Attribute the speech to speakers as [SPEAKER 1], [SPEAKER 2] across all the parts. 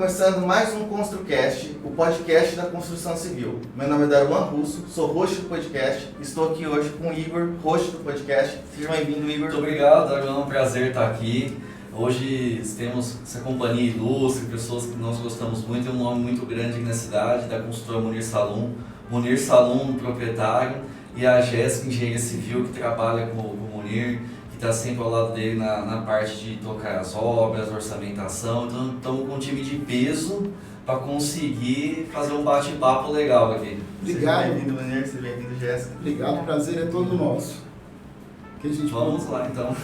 [SPEAKER 1] começando mais um ConstruCast, o podcast da construção civil. Meu nome é Darwan Russo, sou host do podcast. Estou aqui hoje com o Igor, host do podcast. Seja bem-vindo, Igor.
[SPEAKER 2] Muito obrigado, Darwan. É um prazer estar aqui. Hoje temos essa companhia ilustre, pessoas que nós gostamos muito. Tem um nome muito grande aqui na cidade, da construtora Munir Salum. Munir Salum, proprietário, e a Jéssica, engenheira civil, que trabalha com o Munir, que está sempre ao lado dele na parte de tocar as obras, orçamentação. Então estamos com um time de peso para conseguir fazer um bate-papo legal aqui.
[SPEAKER 1] Obrigado. Seja bem-vindo, Munir. Seja bem-vindo, Jéssica.
[SPEAKER 3] Obrigado, o prazer é todo nosso.
[SPEAKER 2] Vamos lá, então.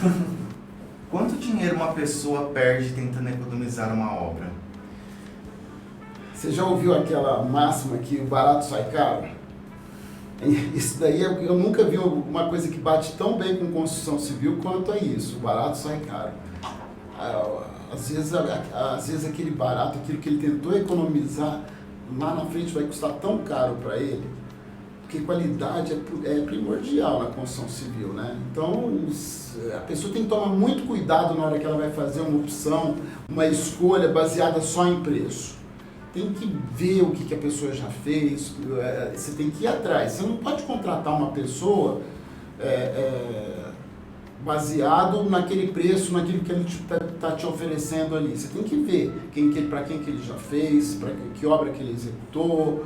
[SPEAKER 1] Quanto dinheiro uma pessoa perde tentando economizar uma obra?
[SPEAKER 3] Você já ouviu aquela máxima que o barato sai caro? Isso daí, eu nunca vi uma coisa que bate tão bem com construção civil quanto é isso, o barato sai caro. Às vezes aquele barato, aquilo que ele tentou economizar, lá na frente vai custar tão caro para ele, porque qualidade é primordial na construção civil, né? Então, a pessoa tem que tomar muito cuidado na hora que ela vai fazer uma opção, uma escolha baseada só em preço. Tem que ver o que a pessoa já fez, você tem que ir atrás. Você não pode contratar uma pessoa baseado naquele preço, naquilo que ele está te oferecendo ali. Você tem que ver para quem que ele já fez, para que obra que ele executou,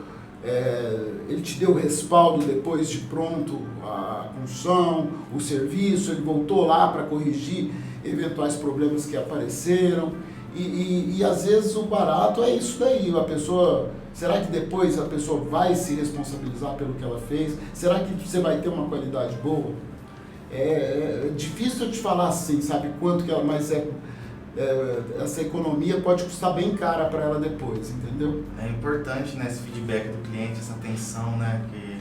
[SPEAKER 3] ele te deu o respaldo depois de pronto a construção, o serviço, ele voltou lá para corrigir eventuais problemas que apareceram. E às vezes o barato é isso daí, será que depois a pessoa vai se responsabilizar pelo que ela fez? Será que você vai ter uma qualidade boa? É difícil eu te falar assim, sabe quanto que ela, mas essa economia pode custar bem cara para ela depois, entendeu?
[SPEAKER 1] É importante, né, esse feedback do cliente, essa atenção, né, que...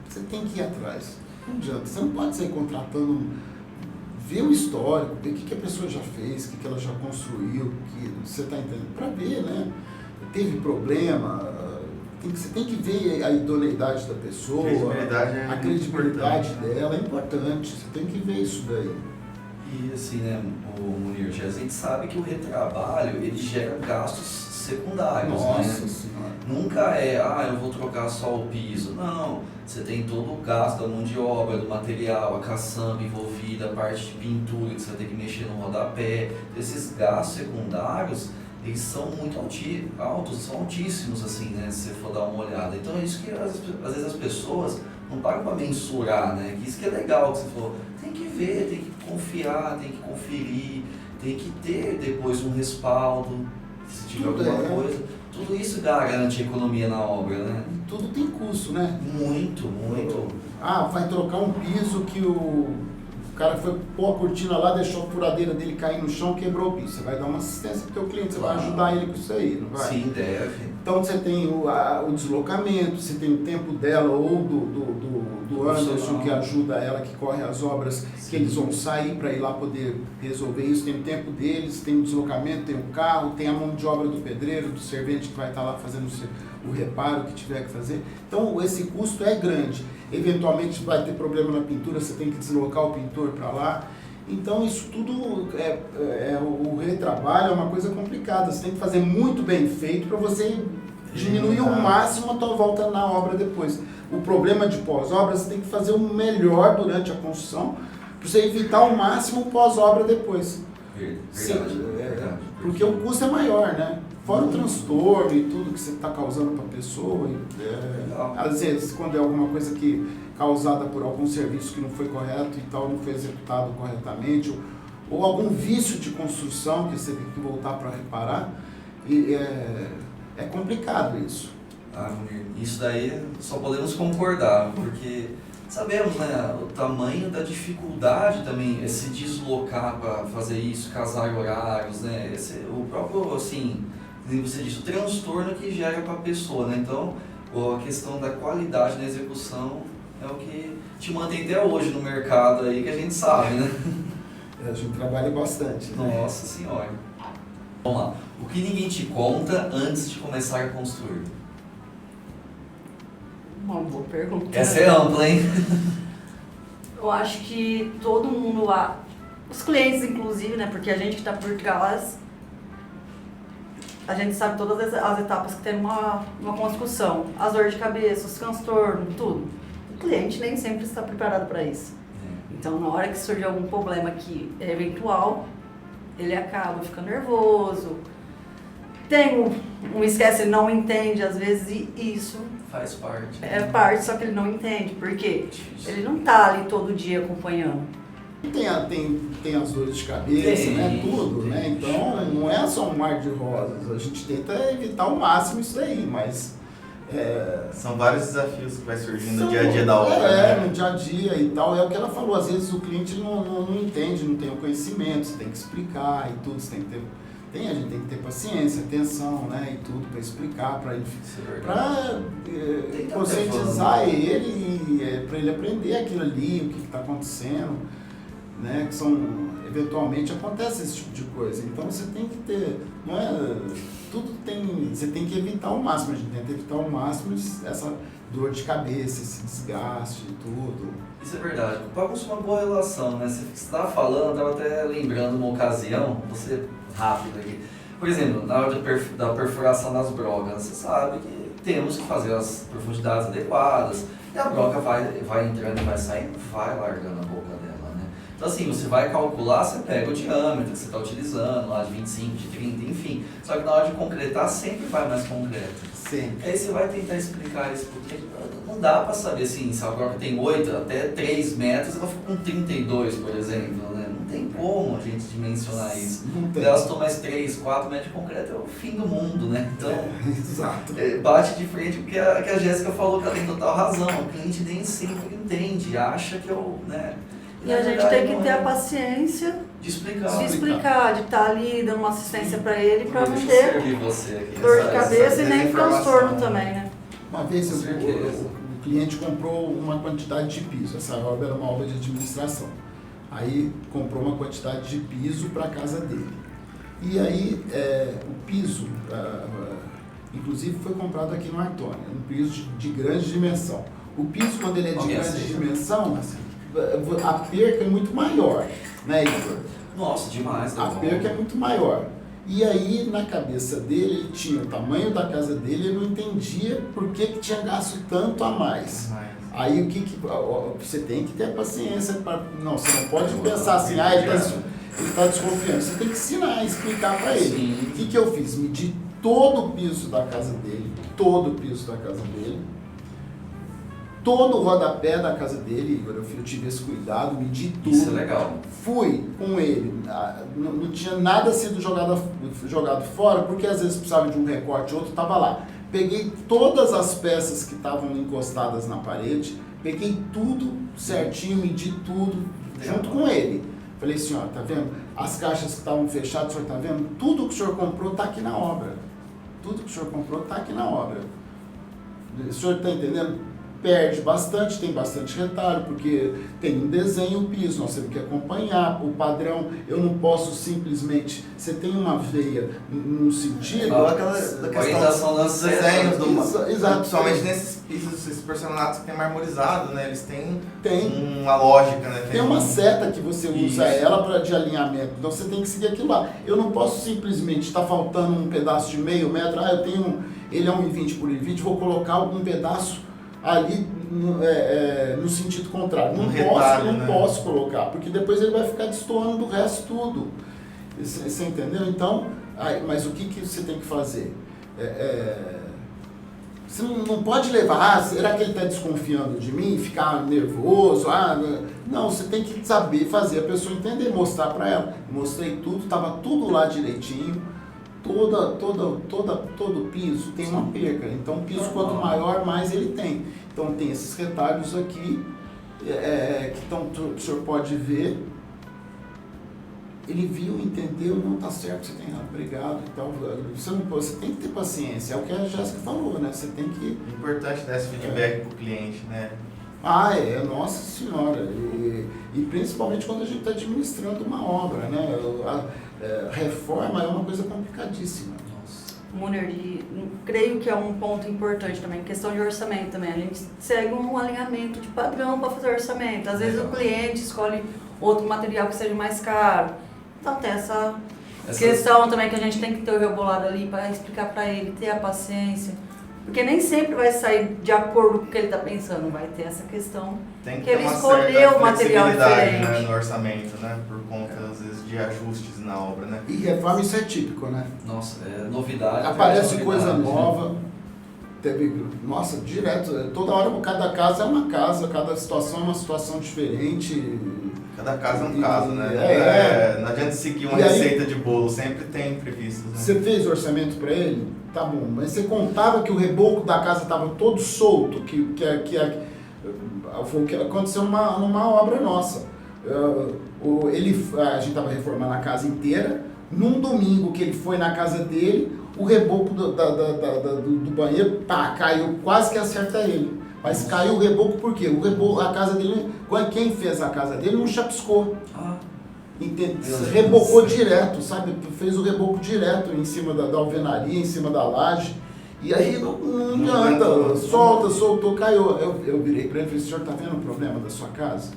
[SPEAKER 3] Você tem que ir atrás, não adianta, você não pode sair contratando... Ver o histórico, ver o que a pessoa já fez, o que ela já construiu, que você está entendendo, para ver, né? Teve problema, você tem que ver a idoneidade da pessoa, a credibilidade dela é importante, você tem que ver isso daí.
[SPEAKER 2] E assim, né, o Munir, a gente sabe que o retrabalho, ele gera gastos secundários,
[SPEAKER 3] Nossa
[SPEAKER 2] né?
[SPEAKER 3] Senhora.
[SPEAKER 2] Nunca eu vou trocar só o piso. Não, você tem todo o gasto da mão de obra, do material, a caçamba envolvida, a parte de pintura que você vai ter que mexer no rodapé. Esses gastos secundários, eles são muito altos, são altíssimos, assim, né, se você for dar uma olhada. Então é isso que às vezes as pessoas não pagam para mensurar, né? Que isso que é legal, que você falou, tem que ver, tem que confiar, tem que conferir, tem que ter depois um respaldo, se tiver alguma coisa. Tudo isso garante economia na obra, né?
[SPEAKER 3] E tudo tem custo, né?
[SPEAKER 2] Muito.
[SPEAKER 3] Vai trocar um piso que o cara foi pôr a cortina lá, deixou a furadeira dele cair no chão, quebrou o piso. Você vai dar uma assistência pro teu cliente, você vai ajudar ele com isso aí, não vai?
[SPEAKER 2] Sim, deve.
[SPEAKER 3] Então você tem o deslocamento, você tem o tempo dela ou do Anderson que ajuda ela, que corre as obras, sim, que eles vão sair para ir lá poder resolver isso. Tem o tempo deles, tem o deslocamento, tem o carro, tem a mão de obra do pedreiro, do servente que vai estar lá fazendo o reparo que tiver que fazer. Então esse custo é grande. Eventualmente vai ter problema na pintura, você tem que deslocar o pintor para lá. Então isso tudo o retrabalho é uma coisa complicada, você tem que fazer muito bem feito para você diminuir ao máximo a tua volta na obra depois. O problema de pós-obra, você tem que fazer o melhor durante a construção para você evitar ao máximo o pós-obra depois.
[SPEAKER 2] Verdade.
[SPEAKER 3] Porque o custo é maior, né? Fora o transtorno e tudo que você está causando para a pessoa. Às vezes, quando é alguma coisa causada por algum serviço que não foi correto e tal, não foi executado corretamente, ou algum vício de construção que você tem que voltar para reparar, é complicado isso.
[SPEAKER 2] Isso daí só podemos concordar, porque sabemos, né, o tamanho da dificuldade também é se deslocar para fazer isso, casar horários, né, o próprio, assim, você disse, o transtorno que gera para a pessoa, né, então a questão da qualidade na execução é o que te mantém até hoje no mercado aí, que a gente sabe, né?
[SPEAKER 3] A gente trabalha bastante, né?
[SPEAKER 2] Nossa Senhora. Vamos lá, o que ninguém te conta antes de começar a construir?
[SPEAKER 4] Uma boa pergunta.
[SPEAKER 2] Essa é ampla, hein?
[SPEAKER 4] Eu acho que todo mundo lá, os clientes inclusive, né, porque a gente que está por trás, a gente sabe todas as etapas que tem uma construção, as dores de cabeça, os transtornos, tudo. O cliente nem sempre está preparado para isso. Então, na hora que surge algum problema que é eventual, ele acaba ficando nervoso, tem um esquece, ele não entende, às vezes, e isso
[SPEAKER 2] Faz parte.
[SPEAKER 4] é parte, só que ele não entende, porque ele não está ali todo dia acompanhando.
[SPEAKER 3] Tem as dores de cabeça, né? Tudo,
[SPEAKER 2] tem.
[SPEAKER 3] né? Então não é só um mar de rosas. A gente tenta evitar ao máximo isso aí, mas
[SPEAKER 1] São vários desafios que vai surgindo no dia a dia da obra. né?
[SPEAKER 3] no dia a dia e tal. É o que ela falou, às vezes o cliente não entende, não tem o conhecimento, você tem que explicar e tudo, você tem que ter. A gente tem que ter paciência, atenção, né? E tudo para explicar, para ele,
[SPEAKER 2] Isso é verdade.
[SPEAKER 3] para conscientizar ele, para ele aprender aquilo ali, o que está acontecendo, né? Que eventualmente acontece esse tipo de coisa. Então você tem que ter, não é, você tem que evitar ao máximo, a gente tenta evitar ao máximo essa dor de cabeça, esse desgaste e tudo.
[SPEAKER 2] Isso é verdade. Bagunça uma boa relação, né? Você estava falando, estava até lembrando uma ocasião, você rápido aqui. Por exemplo, na hora da perfuração das brocas, você sabe que temos que fazer as profundidades adequadas e a broca vai entrando e vai saindo, vai largando a boca dela, né? Então assim, você vai calcular, você pega o diâmetro que você está utilizando, lá de 25, de 30, enfim. Só que na hora de concretar, sempre vai mais concreto.
[SPEAKER 3] Sempre.
[SPEAKER 2] Aí você vai tentar explicar isso, porque não dá para saber assim, se a broca tem 8 até 3 metros, ela fica com 32, por exemplo, né? Não tem como a gente dimensionar isso.
[SPEAKER 3] Não tem.
[SPEAKER 2] Gastou mais 3, 4 metros de concreto, é o fim do mundo, né? Então,
[SPEAKER 3] Exato.
[SPEAKER 2] bate de frente porque a Jéssica falou que ela tem total razão. O cliente nem sempre entende, acha que eu, né?
[SPEAKER 4] E a gente tem que ter a paciência
[SPEAKER 2] de explicar.
[SPEAKER 4] de explicar, de estar ali dando uma assistência para ele, para não
[SPEAKER 2] Deixa eu
[SPEAKER 4] ter
[SPEAKER 2] servir você aqui,
[SPEAKER 4] dor de
[SPEAKER 2] essa
[SPEAKER 4] cabeça e nem
[SPEAKER 1] desinformação,
[SPEAKER 4] transtorno
[SPEAKER 1] né?
[SPEAKER 4] também, né?
[SPEAKER 3] Uma vez
[SPEAKER 2] Com certeza.
[SPEAKER 3] o cliente comprou uma quantidade de piso, essa obra era uma obra de administração. Aí comprou uma quantidade de piso para a casa dele. E aí o piso, inclusive foi comprado aqui no Artônia, um piso de grande dimensão. O piso, quando ele é de
[SPEAKER 2] Alguém
[SPEAKER 3] grande
[SPEAKER 2] aceita?
[SPEAKER 3] dimensão, a perca é muito maior, né, Igor?
[SPEAKER 2] Nossa, demais.
[SPEAKER 3] A perca é muito maior. E aí, na cabeça dele, ele tinha o tamanho da casa dele, ele não entendia por que tinha gasto tanto a mais. Aí você tem que ter paciência para. Não, você não pode pensar assim, ele está desconfiando. Você tem que ensinar, explicar para ele.
[SPEAKER 2] Sim.
[SPEAKER 3] O que eu fiz? Medi todo o piso da casa dele, todo o piso da casa dele, todo o rodapé da casa dele, Igor, eu tive esse cuidado, medi tudo.
[SPEAKER 2] Isso é legal.
[SPEAKER 3] Fui com ele, não tinha nada sido jogado fora, porque às vezes precisava de um recorte, outro estava lá. Peguei todas as peças que estavam encostadas na parede, peguei tudo certinho, medi tudo, junto com ele. Falei assim, ó, tá vendo? As caixas que estavam fechadas, o senhor tá vendo? Tudo que o senhor comprou tá aqui na obra. Tudo que o senhor comprou tá aqui na obra. O senhor tá entendendo? Perde bastante, tem bastante retalho, porque tem um desenho, o piso, nós temos que acompanhar o padrão. Eu não posso simplesmente, você tem uma veia num sentido...
[SPEAKER 1] Igual aquela da questão dos desenhos,
[SPEAKER 3] Exato.
[SPEAKER 1] principalmente nesses pisos, esses porcelanatos que tem marmorizado, né? Eles têm
[SPEAKER 3] Tem.
[SPEAKER 1] uma lógica, né?
[SPEAKER 3] Tem uma seta que você usa
[SPEAKER 1] Isso.
[SPEAKER 3] ela de alinhamento, então você tem que seguir aquilo lá. Eu não posso simplesmente estar faltando um pedaço de meio metro, eu tenho, ele é 1,20 por 1,20, vou colocar um pedaço ali no sentido contrário. Não posso colocar, porque depois ele vai ficar destoando do resto tudo. Você entendeu? Então, mas o que você tem que fazer? Você não pode levar, será que ele está desconfiando de mim? Ficar nervoso? Não, você tem que saber fazer a pessoa entender, mostrar para ela. Mostrei tudo, estava tudo lá direitinho. Todo piso tem uma perca. Então, o piso quanto maior, mais ele tem. Então, tem esses retalhos aqui, que o senhor pode ver. Ele viu, entendeu, não está certo, você tem errado, obrigado e tal. Você tem que ter paciência, é o que a Jéssica falou, né? Você tem que...
[SPEAKER 1] É importante dar esse feedback pro cliente, né?
[SPEAKER 3] Nossa senhora. E principalmente quando a gente está administrando uma obra, né? A reforma é uma coisa complicadíssima.
[SPEAKER 4] Munir, creio que é um ponto importante também, questão de orçamento também. A gente segue um alinhamento de padrão para fazer orçamento. Às vezes o cliente escolhe outro material que seja mais caro. Então tem essa Questão também que a gente tem que ter o rebolado ali para explicar para ele, ter a paciência. Porque nem sempre vai sair de acordo com o que ele está pensando, vai ter essa questão
[SPEAKER 1] Tem
[SPEAKER 4] que ele
[SPEAKER 1] uma
[SPEAKER 4] escolheu
[SPEAKER 1] certa
[SPEAKER 4] o material
[SPEAKER 1] flexibilidade,
[SPEAKER 4] diferente.
[SPEAKER 1] né, no orçamento, né? Por conta, às vezes, de ajustes na obra, né?
[SPEAKER 3] E reforma isso é típico, né?
[SPEAKER 2] Nossa, é novidade.
[SPEAKER 3] Aparece
[SPEAKER 2] é
[SPEAKER 3] coisa
[SPEAKER 2] novidade.
[SPEAKER 3] nova. Nossa, direto. Toda hora, cada casa é uma casa, cada situação é uma situação diferente.
[SPEAKER 1] Cada caso é um caso, né? Não adianta seguir uma
[SPEAKER 3] E aí-
[SPEAKER 1] receita de bolo, sempre tem imprevistos, né?
[SPEAKER 3] Você fez orçamento para ele? Tá bom, mas você contava que o reboco da casa estava todo solto, foi o que aconteceu numa obra nossa. A gente estava reformando a casa inteira, num domingo que ele foi na casa dele, o reboco do banheiro, caiu, quase que acerta ele. Mas caiu o reboco por quê? A casa dele, quem fez a casa dele não chapiscou. Rebocou direto, sabe? Fez o reboco direto em cima da alvenaria, em cima da laje. E aí não adianta, soltou, caiu. Eu virei para ele e falei, o senhor está vendo o problema da sua casa?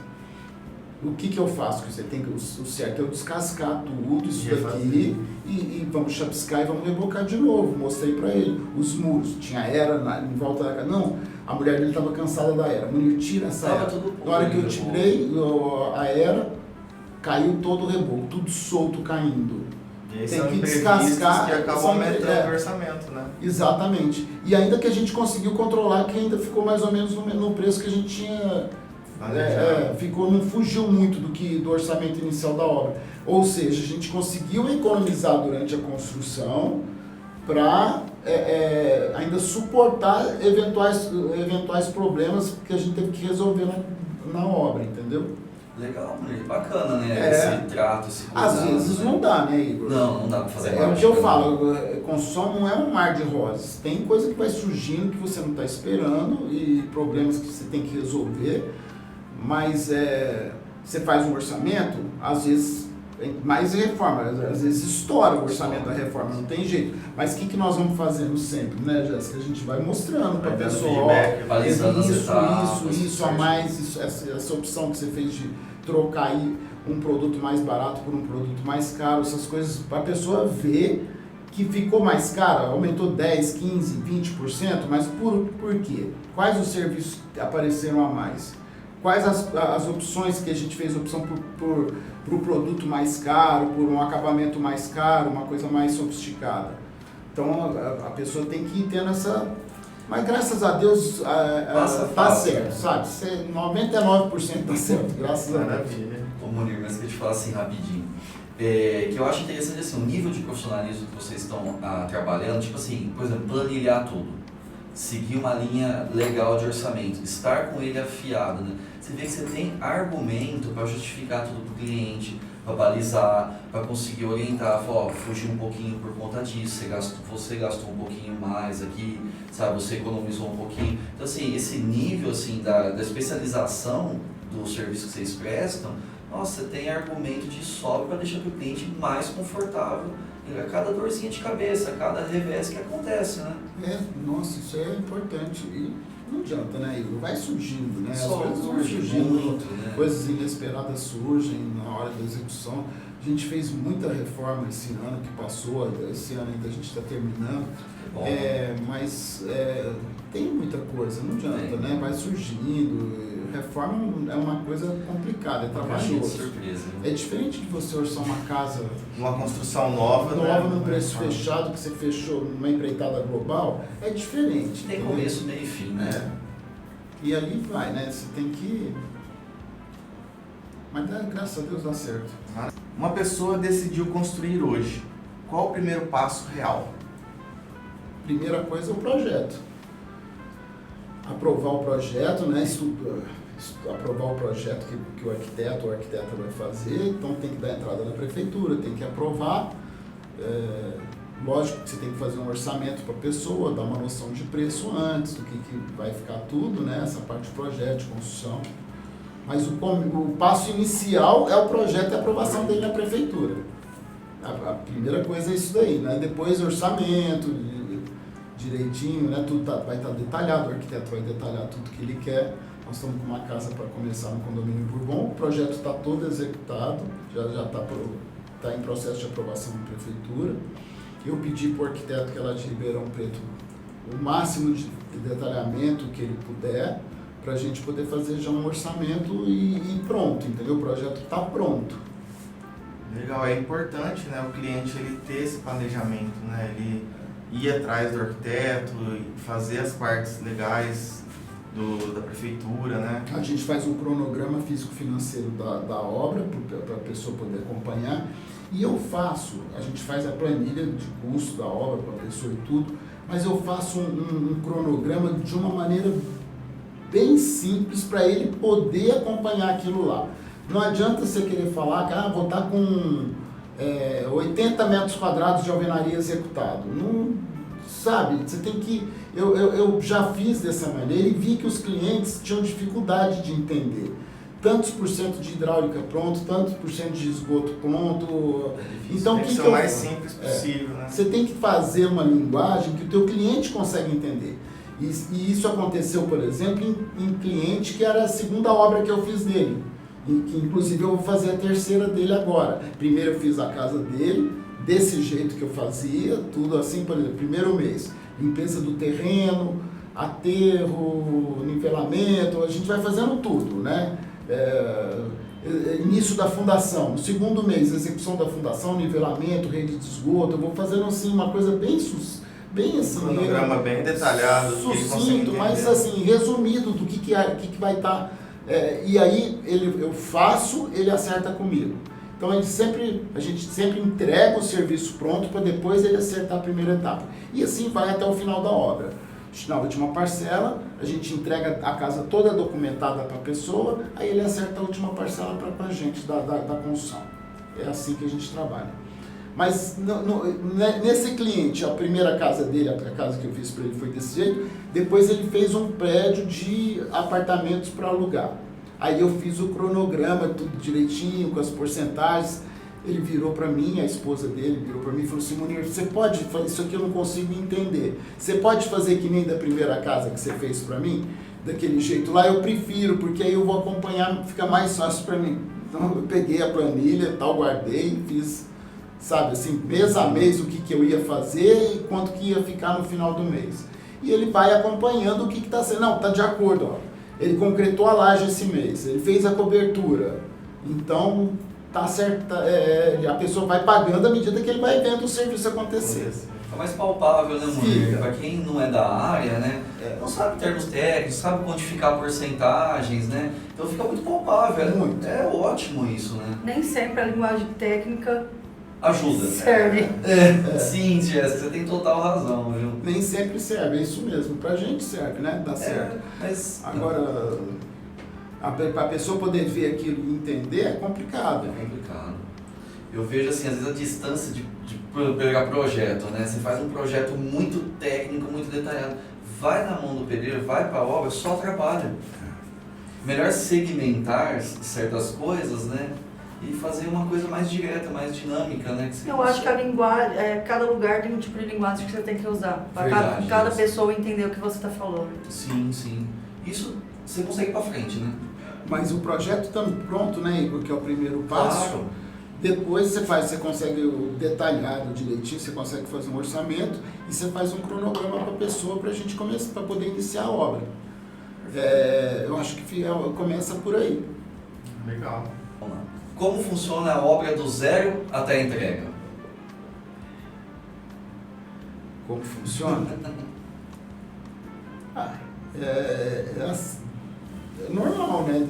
[SPEAKER 3] O que eu faço? Você tem que, o certo é eu descascar tudo isso daqui e vamos chapiscar e vamos rebocar de novo. Mostrei para ele os muros, tinha era em volta da casa. Não, a mulher dele estava cansada da era. Mulher, tira essa era. Na hora que eu tirei a era, caiu todo o reboco, tudo solto caindo.
[SPEAKER 1] E aí
[SPEAKER 3] Tem
[SPEAKER 1] são
[SPEAKER 3] que
[SPEAKER 1] imprevistos
[SPEAKER 3] descascar,
[SPEAKER 1] que acabam aumentando o orçamento, né?
[SPEAKER 3] Exatamente. E ainda que a gente conseguiu controlar, que ainda ficou mais ou menos no preço que a gente tinha. Não fugiu muito do orçamento inicial da obra. Ou seja, a gente conseguiu economizar durante a construção para ainda suportar eventuais problemas que a gente teve que resolver na obra, entendeu?
[SPEAKER 2] Legal, bacana, né? Esse trato, esse cuidado.
[SPEAKER 3] Às vezes não dá, né, Igor?
[SPEAKER 2] Não dá pra fazer
[SPEAKER 3] É o que eu falo, construção não é um mar de rosas. Tem coisa que vai surgindo que você não está esperando e problemas que você tem que resolver, mas você faz um orçamento, às vezes mais reforma, às vezes estoura o orçamento da reforma, não tem jeito. Mas o que nós vamos fazendo sempre, né, Jéssica? A gente vai mostrando para a pessoa,
[SPEAKER 2] balizando as etapas,
[SPEAKER 3] isso a mais, essa opção que você fez de trocar aí um produto mais barato por um produto mais caro, essas coisas, para a pessoa ver que ficou mais caro, aumentou 10, 15, 20%, mas por quê? Quais os serviços que apareceram a mais? Quais as opções que a gente fez opção por o produto mais caro, por um acabamento mais caro, uma coisa mais sofisticada. Então a pessoa tem que ir tendo essa... Mas graças a Deus tá certo, sabe? 99% tá certo, graças a Deus.
[SPEAKER 1] Maravilha.
[SPEAKER 2] Ô Munir, mas que eu te falo assim rapidinho. Que eu acho interessante assim, o nível de profissionalismo que vocês estão trabalhando, tipo assim, por exemplo, planilhar tudo. Seguir uma linha legal de orçamento, estar com ele afiado, né? Você vê que você tem argumento para justificar tudo para o cliente, para balizar, para conseguir orientar, falar, fugiu um pouquinho por conta disso, você gastou um pouquinho mais aqui, sabe, você economizou um pouquinho. Então assim, esse nível assim, da especialização do serviço que vocês prestam, nossa, você tem argumento de sobra para deixar o cliente mais confortável a cada dorzinha de cabeça, a cada revés que acontece, né?
[SPEAKER 3] Nossa, isso é importante. E não adianta, né, Igor? Vai surgindo, né? As
[SPEAKER 2] Só
[SPEAKER 3] coisas vão
[SPEAKER 2] surge
[SPEAKER 3] surgindo,
[SPEAKER 2] muito, né?
[SPEAKER 3] Coisas inesperadas surgem na hora da execução. A gente fez muita reforma esse ano que passou, esse ano ainda a gente está terminando.
[SPEAKER 2] Bom,
[SPEAKER 3] Mas tem muita coisa, não adianta, né? Vai surgindo. Reforma é uma coisa complicada, é trabalhoso.
[SPEAKER 2] surpresa.
[SPEAKER 3] É diferente de você orçar uma casa
[SPEAKER 1] Uma construção nova, né?
[SPEAKER 3] num preço fechado, que você fechou numa empreitada global, é diferente.
[SPEAKER 2] Tem
[SPEAKER 3] entendeu?
[SPEAKER 2] começo, meio e fim, né?
[SPEAKER 3] E ali vai, né? Você tem que... Mas graças a Deus dá certo.
[SPEAKER 1] Uma pessoa decidiu construir hoje. Qual o primeiro passo real?
[SPEAKER 3] Primeira coisa é o projeto. Aprovar o projeto, né? Aprovar o projeto que o arquiteto ou a arquiteta vai fazer, então tem que dar entrada na prefeitura, tem que aprovar. Lógico que você tem que fazer um orçamento para a pessoa, dar uma noção de preço antes, do que vai ficar tudo, né? Essa parte de projeto, de construção. Mas o passo inicial é o projeto e a aprovação dele na prefeitura. A primeira coisa é isso daí, né? Depois orçamento, direitinho, né? Tudo vai estar detalhado, o arquiteto vai detalhar tudo que ele quer. Nós estamos com uma casa para começar no condomínio Bourbon, o projeto está todo executado, já está está em processo de aprovação na prefeitura. Eu pedi para o arquiteto que é lá de Ribeirão Preto o máximo de detalhamento que ele puder, para a gente poder fazer já um orçamento e pronto, entendeu? O projeto está pronto.
[SPEAKER 1] Legal, é importante, né, o cliente ele ter esse planejamento, né, ele ir atrás do arquiteto e fazer as partes legais da prefeitura, né?
[SPEAKER 3] A gente faz um cronograma físico-financeiro da obra para a pessoa poder acompanhar, e a gente faz a planilha de custo da obra para a pessoa e tudo, mas eu faço um cronograma de uma maneira bem simples para ele poder acompanhar aquilo lá. Não adianta você querer falar que vou estar com 80 metros quadrados de alvenaria executado. Não, sabe, você tem que... Eu já fiz dessa maneira e vi que os clientes tinham dificuldade de entender. Tantos por cento de hidráulica pronto, tantos por cento de esgoto pronto. Então,
[SPEAKER 1] tem que ser o mais simples possível, né?
[SPEAKER 3] Você tem que fazer uma linguagem que o teu cliente consegue entender. E isso aconteceu, por exemplo, em cliente que era a segunda obra que eu fiz dele. Que inclusive eu vou fazer a terceira dele agora. Primeiro eu fiz a casa dele, desse jeito que eu fazia, tudo assim, por exemplo, primeiro mês, limpeza do terreno, aterro, nivelamento, a gente vai fazendo tudo, né? Início da fundação, no segundo mês, execução da fundação, nivelamento, rede de esgoto, eu vou fazendo assim uma coisa bem assim,
[SPEAKER 1] um cronograma bem detalhado,
[SPEAKER 3] sucinto, mas assim, resumido do que vai estar. E aí eu faço, ele acerta comigo. Então a gente sempre entrega o serviço pronto para depois ele acertar a primeira etapa. E assim vai até o final da obra. Na última parcela, a gente entrega a casa toda documentada para a pessoa, aí ele acerta a última parcela para a gente da construção. É assim que a gente trabalha. Mas nesse cliente, a primeira casa dele, a casa que eu fiz para ele foi desse jeito, depois ele fez um prédio de apartamentos para alugar. Aí eu fiz o cronograma, tudo direitinho, com as porcentagens. Ele virou para mim, a esposa dele virou para mim e falou assim: Munir, você pode fazer isso aqui, eu não consigo entender. Você pode fazer que nem da primeira casa que você fez para mim? Daquele jeito lá, eu prefiro, porque aí eu vou acompanhar, fica mais fácil para mim. Então eu peguei a planilha e tal, guardei, fiz, sabe, assim, mês a mês o que eu ia fazer e quanto que ia ficar no final do mês. E ele vai acompanhando o que está sendo. Não, está de acordo, ó. Ele concretou a laje esse mês, ele fez a cobertura. Então, tá certo, a pessoa vai pagando à medida que ele vai vendo o serviço acontecer.
[SPEAKER 2] É mais palpável, né, Munir? Para quem não é da área, né, não sabe termos técnicos, sabe quantificar porcentagens, né? Então fica muito palpável.
[SPEAKER 3] Muito.
[SPEAKER 2] É ótimo isso, né?
[SPEAKER 4] Nem sempre a linguagem técnica
[SPEAKER 2] ajuda.
[SPEAKER 4] serve.
[SPEAKER 2] Sim, Jéssica, você tem total razão, viu?
[SPEAKER 3] Nem sempre serve, é isso mesmo. Pra gente serve, né? Dá certo.
[SPEAKER 2] Mas
[SPEAKER 3] agora, a pessoa poder ver aquilo e entender é complicado.
[SPEAKER 2] É complicado. Eu vejo assim, às vezes a distância de pegar projeto, né? Você faz um projeto muito técnico, muito detalhado. Vai na mão do pedreiro, vai para a obra, só trabalha. Melhor segmentar certas coisas, né? E fazer uma coisa mais direta, mais dinâmica, né?
[SPEAKER 4] Eu acho que a linguagem, cada lugar tem um tipo de linguagem que você tem que usar. Para cada pessoa entender o que você está falando.
[SPEAKER 2] Sim, sim. Isso você consegue ir para frente, né?
[SPEAKER 3] Mas o projeto está pronto, né, Igor? Que é o primeiro passo.
[SPEAKER 2] Claro.
[SPEAKER 3] Depois você consegue o detalhado direitinho, você consegue fazer um orçamento e você faz um cronograma para a pessoa para a gente começar, para poder iniciar a obra. Eu acho que começa por aí.
[SPEAKER 1] Legal.
[SPEAKER 2] Vamos lá. Como funciona a obra do zero até a entrega?
[SPEAKER 3] Como funciona? É normal, né?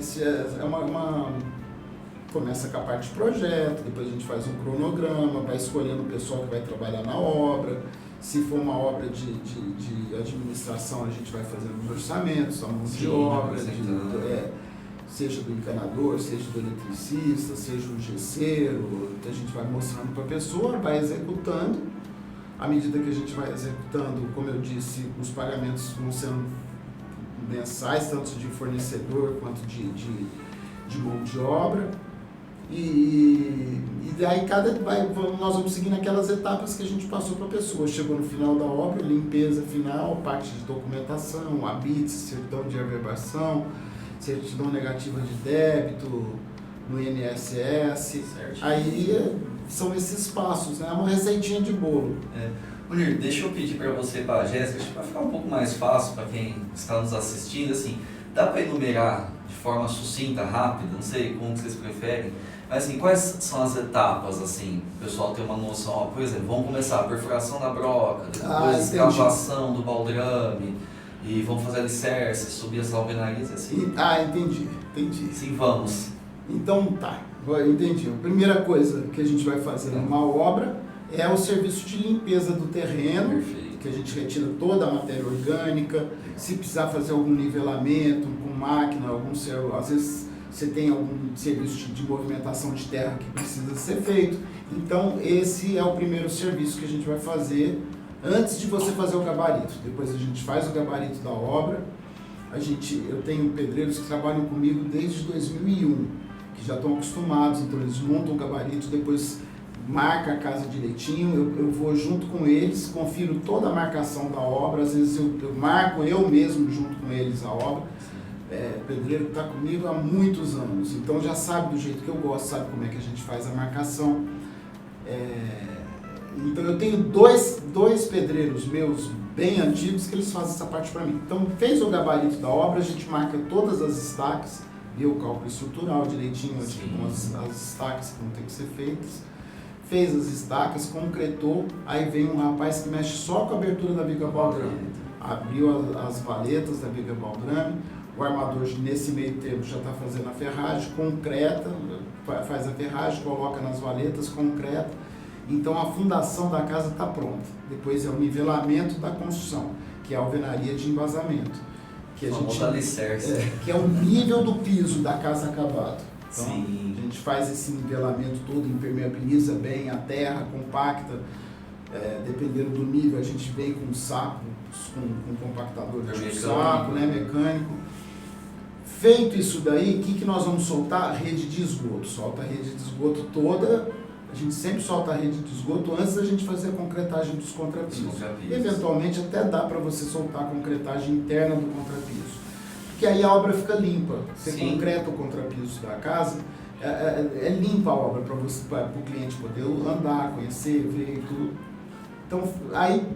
[SPEAKER 3] Começa com a parte de projeto, depois a gente faz um cronograma, vai escolhendo o pessoal que vai trabalhar na obra. Se for uma obra de administração, a gente vai fazendo os orçamentos, a mão de obra, seja do encanador, seja do eletricista, seja do gesseiro, a gente vai mostrando para a pessoa, vai executando. À medida que a gente vai executando, como eu disse, os pagamentos vão sendo mensais, tanto de fornecedor quanto de mão de obra. E daí nós vamos seguindo aquelas etapas que a gente passou para a pessoa. Chegou no final da obra, limpeza final, parte de documentação, ABITS, certidão de averbação, certidão negativa de débito, no INSS.
[SPEAKER 2] Certo.
[SPEAKER 3] Aí são esses passos, né? É uma receitinha de bolo.
[SPEAKER 2] Munir, deixa eu pedir para você, para a Jéssica, para ficar um pouco mais fácil para quem está nos assistindo, assim, dá para enumerar de forma sucinta, rápida, não sei como vocês preferem, mas assim, quais são as etapas, assim, o pessoal ter uma noção, ó, por exemplo, vamos começar a perfuração da broca, depois a escavação do baldrame, e vamos fazer alicerce, subir as alvenarias, assim.
[SPEAKER 3] Entendi.
[SPEAKER 2] Sim, vamos.
[SPEAKER 3] Então tá, entendi. A primeira coisa que a gente vai fazer numa obra é o serviço de limpeza do terreno.
[SPEAKER 2] Perfeito.
[SPEAKER 3] Que a gente retira toda a matéria orgânica, se precisar fazer algum nivelamento com máquina, às vezes você tem algum serviço de movimentação de terra que precisa ser feito. Então esse é o primeiro serviço que a gente vai fazer antes de você fazer o gabarito. Depois a gente faz o gabarito da obra. Eu tenho pedreiros que trabalham comigo desde 2001, que já estão acostumados, então eles montam o gabarito, depois marca a casa direitinho, eu vou junto com eles, confiro toda a marcação da obra, às vezes eu marco eu mesmo junto com eles a obra. O pedreiro está comigo há muitos anos, então já sabe do jeito que eu gosto, sabe como é que a gente faz a marcação. Então eu tenho dois pedreiros meus bem antigos que eles fazem essa parte para mim. Então fez o gabarito da obra, a gente marca todas as estacas, vê o cálculo estrutural direitinho, com as estacas que vão ter que ser feitas. Fez as estacas, concretou, aí vem um rapaz que mexe só com a abertura da viga baldrame. Abriu as valetas da viga baldrame, o armador nesse meio tempo já está fazendo a ferragem, concreta, faz a ferragem, coloca nas valetas, concreta. Então a fundação da casa está pronta. Depois é o nivelamento da construção, que é a alvenaria de embasamento. Que
[SPEAKER 2] alicerce.
[SPEAKER 3] Que é o nível do piso da casa acabada. Então,
[SPEAKER 2] Sim.
[SPEAKER 3] a gente faz esse nivelamento todo, impermeabiliza bem a terra, compacta, dependendo do nível, a gente vem com saco, com compactador de saco, né, mecânico. Feito isso daí, o que nós vamos soltar? Rede de esgoto. Solta a rede de esgoto toda, a gente sempre solta a rede de esgoto antes da gente fazer a concretagem dos contrapisos. Eventualmente até dá para você soltar a concretagem interna do contrapiso. Que aí a obra fica limpa. Você concreta o contrapiso da casa, é limpa a obra para o cliente poder andar, conhecer, ver e tudo. Então, aí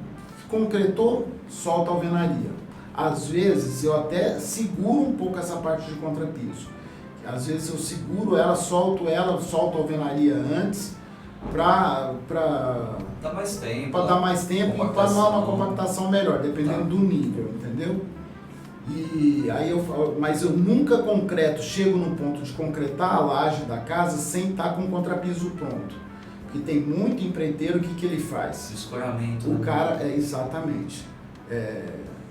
[SPEAKER 3] concretou, solta a alvenaria. Às vezes eu até seguro um pouco essa parte de contrapiso. Às vezes eu seguro ela, solto a alvenaria antes para
[SPEAKER 2] dar mais tempo.
[SPEAKER 3] Para dar mais tempo e para dar uma compactação melhor, dependendo do nível, entendeu? E aí mas eu nunca concreto, chego no ponto de concretar a laje da casa sem estar com o contrapiso pronto. Porque tem muito empreiteiro, o que ele faz?
[SPEAKER 2] Escoramento.
[SPEAKER 3] O cara, exatamente.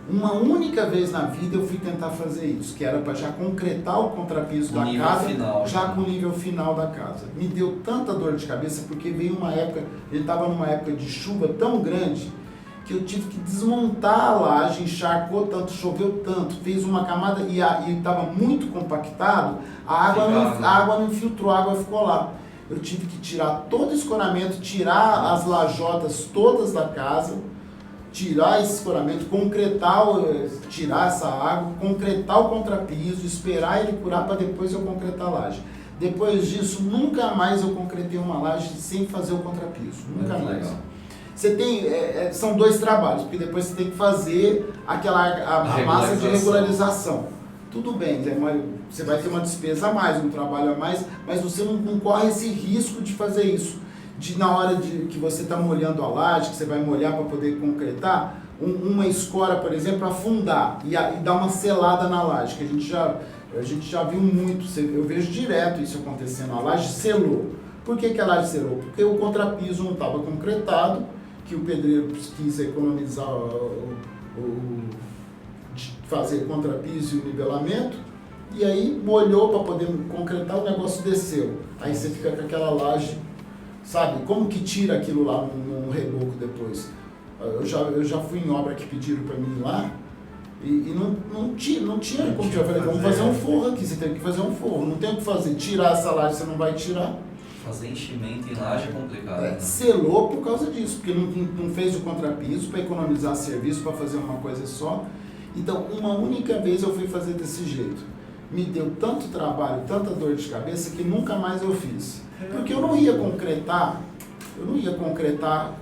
[SPEAKER 3] Uma única vez na vida eu fui tentar fazer isso, que era para já concretar o contrapiso da casa, com o nível final da casa. Me deu tanta dor de cabeça, porque veio uma época, ele estava numa época de chuva tão grande, que eu tive que desmontar a laje, encharcou tanto, choveu tanto, fez uma camada e estava muito compactado, a água não infiltrou, a água ficou lá. Eu tive que tirar todo o escoramento, tirar as lajotas todas da casa, tirar esse escoramento, tirar essa água, concretar o contrapiso, esperar ele curar para depois eu concretar a laje. Depois disso, nunca mais eu concretei uma laje sem fazer o contrapiso, nunca mais. Legal. Você tem, são dois trabalhos, porque depois você tem que fazer a massa de regularização. Tudo bem, você vai ter uma despesa a mais, um trabalho a mais, mas você não corre esse risco de fazer isso. Na hora que você está molhando a laje, que você vai molhar para poder concretar, uma escora, por exemplo, afundar e dar uma selada na laje, que a gente já viu muito, eu vejo direto isso acontecendo, a laje selou. Por que a laje selou? Porque o contrapiso não estava concretado, que o pedreiro quis economizar fazer contrapiso e o nivelamento, e aí molhou para poder concretar, o negócio desceu. Aí você fica com aquela laje, sabe? Como que tira aquilo lá num reboco depois? Eu já fui em obra que pediram para mim lá, e não tinha como tirar. Eu falei, vamos fazer um forro aqui, você tem que fazer um forro. Não tem o que fazer, tirar essa laje você não vai tirar.
[SPEAKER 2] Fazer enchimento em laje é complicado. Né?
[SPEAKER 3] Selou por causa disso, porque não fez o contrapiso para economizar serviço, para fazer uma coisa só. Então, uma única vez eu fui fazer desse jeito. Me deu tanto trabalho, tanta dor de cabeça, que nunca mais eu fiz. Porque eu não ia concretar eu não ia concretar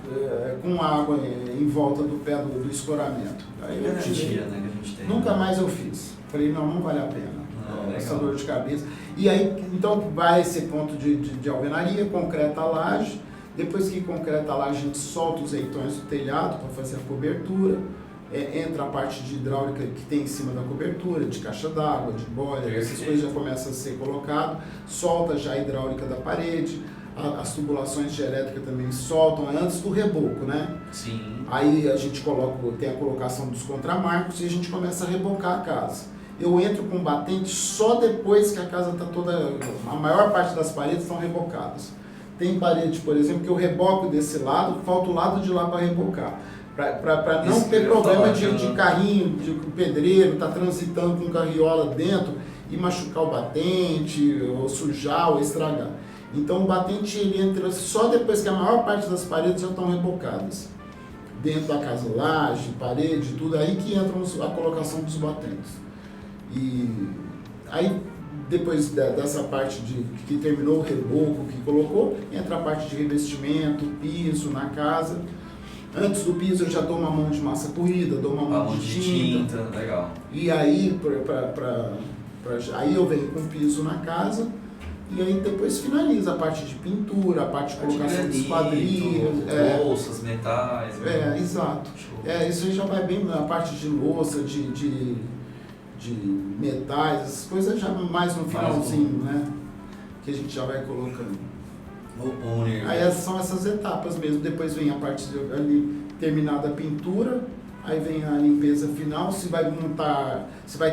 [SPEAKER 3] com água em volta do pé do escoramento. Aí eu tirei.
[SPEAKER 2] Garantia, né, que a gente tem.
[SPEAKER 3] Nunca mais eu fiz. Falei, não vale a pena. Essa
[SPEAKER 2] legal.
[SPEAKER 3] dor de cabeça. E aí, então, vai esse ponto de alvenaria, concreta a laje. Depois que concreta a laje, a gente solta os leitões do telhado para fazer a cobertura. Entra a parte de hidráulica que tem em cima da cobertura, de caixa d'água, de boiler, essas coisas já começam a ser colocado. Solta já a hidráulica da parede. As tubulações de elétrica também soltam antes do reboco, né?
[SPEAKER 2] Sim.
[SPEAKER 3] Aí a gente tem a colocação dos contramarcos e a gente começa a rebocar a casa. Eu entro com batente só depois que a casa está toda... A maior parte das paredes estão rebocadas. Tem parede, por exemplo, que eu reboco desse lado, falta o lado de lá para rebocar. Para não ter problema de carrinho, de pedreiro, tá transitando com carriola dentro e machucar o batente, ou sujar, ou estragar. Então o batente ele entra só depois que a maior parte das paredes já estão rebocadas. Dentro da casa, laje, parede, tudo, aí que entra a colocação dos batentes. E aí, depois dessa parte que terminou o reboco, que colocou, entra a parte de revestimento, piso na casa. Antes do piso eu já dou uma mão de massa corrida, dou uma mão de tinta.
[SPEAKER 2] Legal.
[SPEAKER 3] E aí, aí eu venho com o piso na casa. E aí depois finaliza a parte de pintura, a parte de colocação de esquadrias.
[SPEAKER 2] Louças, metais.
[SPEAKER 3] Exato. Isso aí já vai bem na parte de louça, de metais, essas coisas já mais no finalzinho, né? Que a gente já vai colocando. Aí são essas etapas mesmo. Depois vem a parte ali terminada a pintura, aí vem a limpeza final. Se vai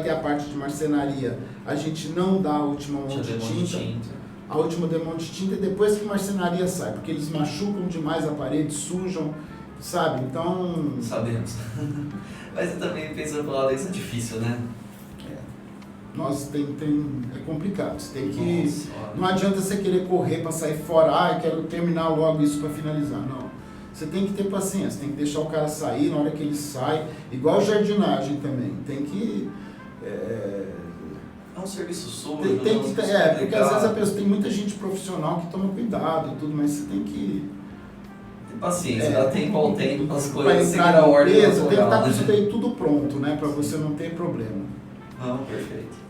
[SPEAKER 3] ter a parte de marcenaria, a gente não dá a última mão de tinta. A última demão de tinta é depois que a marcenaria sai, porque eles machucam demais a parede, sujam, sabe? Então...
[SPEAKER 2] Sabemos. Mas eu também pensando pelo lado, isso é difícil, né?
[SPEAKER 3] É complicado. Você tem que... Não adianta você querer correr para sair fora, eu quero terminar logo isso para finalizar. Não. Você tem que ter paciência, tem que deixar o cara sair na hora que ele sai. Igual jardinagem também. Tem que...
[SPEAKER 2] É um serviço sujo,
[SPEAKER 3] porque às vezes a pessoa tem muita gente profissional que toma cuidado e tudo, mas você tem que...
[SPEAKER 2] Tem paciência, dá tempo ao tempo para as
[SPEAKER 3] Para
[SPEAKER 2] coisas
[SPEAKER 3] entrar na
[SPEAKER 2] ordem
[SPEAKER 3] limpeza, tem que estar
[SPEAKER 2] natural,
[SPEAKER 3] com isso daí tudo pronto, né? Para você não ter problema.
[SPEAKER 2] Não, perfeito.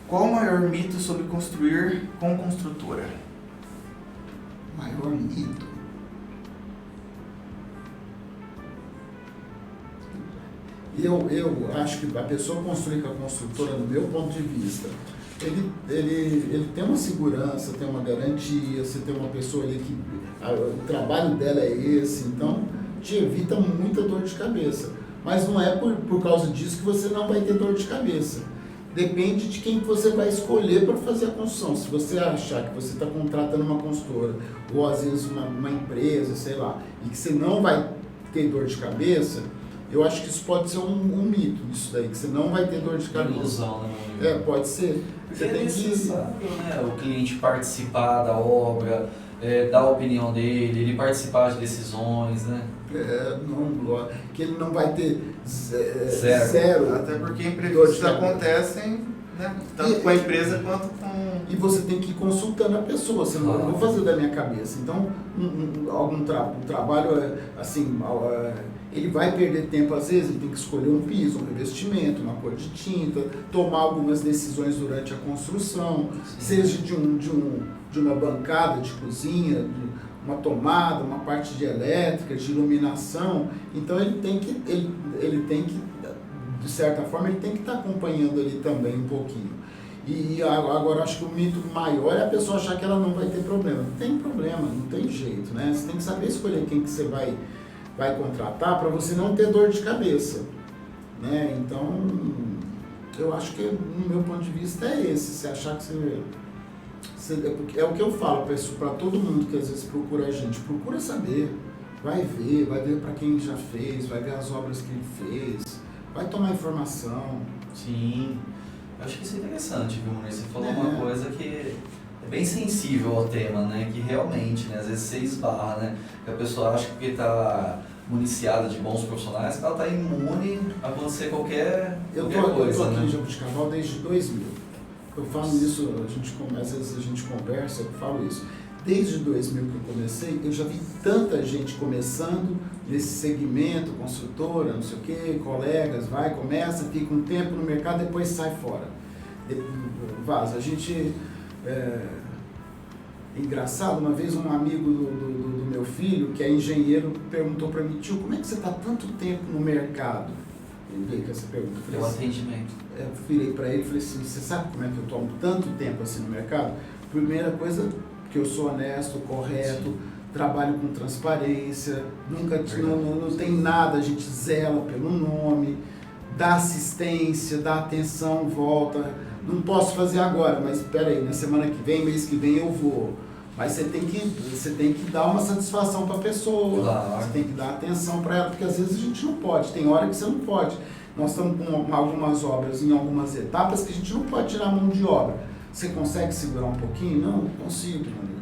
[SPEAKER 1] Qual o maior mito sobre construir com construtora?
[SPEAKER 3] Maior mito? Eu acho que a pessoa construir com a construtora, no meu ponto de vista, ele tem uma segurança, tem uma garantia, você tem uma pessoa ali que o trabalho dela é esse, então te evita muita dor de cabeça. Mas não é por causa disso que você não vai ter dor de cabeça. Depende de quem você vai escolher para fazer a construção. Se você achar que você está contratando uma construtora, ou às vezes uma empresa, sei lá, e que você não vai ter dor de cabeça, eu acho que isso pode ser um mito, isso daí, que você não vai ter dor de cabeça.
[SPEAKER 2] Ilusão, né?
[SPEAKER 3] Pode ser.
[SPEAKER 2] Porque é necessário, né? O cliente participar da obra, dar a opinião dele, ele participar de decisões, né?
[SPEAKER 3] Que ele não vai ter
[SPEAKER 2] Zero.
[SPEAKER 1] Até porque imprevistos acontecem, né? Tanto com a empresa quanto com...
[SPEAKER 3] E você tem que ir consultando a pessoa, você não vai fazer da minha cabeça. Então, um trabalho assim, ele vai perder tempo às vezes, ele tem que escolher um piso, um revestimento, uma cor de tinta, tomar algumas decisões durante a construção, seja de uma bancada de cozinha, uma tomada, uma parte de elétrica, de iluminação. Então ele tem que, de certa forma, ele tem que estar acompanhando ali também um pouquinho. E agora acho que o mito maior é a pessoa achar que ela não vai ter problema. Não tem problema, não tem jeito, né? Você tem que saber escolher quem que você vai contratar para você não ter dor de cabeça, né? Então, eu acho que, no meu ponto de vista, é esse. Você achar que você é o que eu falo para todo mundo que às vezes procura a gente. Procura saber, vai ver para quem já fez, vai ver as obras que ele fez, vai tomar informação.
[SPEAKER 2] Sim, eu acho que isso é interessante, viu, Muniz? Você falou uma coisa que é bem sensível ao tema, né? Que realmente, né? Às vezes você esbarra, né? Que a pessoa acha que porque está municiada de bons profissionais, ela está imune a acontecer qualquer coisa,
[SPEAKER 3] eu tô aqui
[SPEAKER 2] né?
[SPEAKER 3] em Jabuticabal desde 2000. Eu falo isso, às vezes a gente conversa, eu falo isso. desde 2000 que eu comecei, eu já vi tanta gente começando nesse segmento, construtora, não sei o quê, colegas, começa, fica um tempo no mercado, depois sai fora. Vaza. A gente... Engraçado, uma vez um amigo do meu filho, que é engenheiro, perguntou para mim: tio, como é que você está tanto tempo no mercado? Ele veio com essa pergunta.
[SPEAKER 2] É o atendimento.
[SPEAKER 3] Eu virei para ele e falei assim: você sabe como é que eu estou há tanto tempo assim no mercado? Primeira coisa, que eu sou honesto, correto, sim, trabalho com transparência, nunca não tem nada, a gente zela pelo nome, dá assistência, dá atenção, volta. Não posso fazer agora, mas espera aí, na semana que vem, mês que vem eu vou. Mas você tem que dar uma satisfação para a pessoa, claro, você tem que dar atenção para ela, porque às vezes a gente não pode, tem hora que você não pode. Nós estamos com algumas obras em algumas etapas que a gente não pode tirar a mão de obra. Você consegue segurar um pouquinho? Não consigo, meu amigo.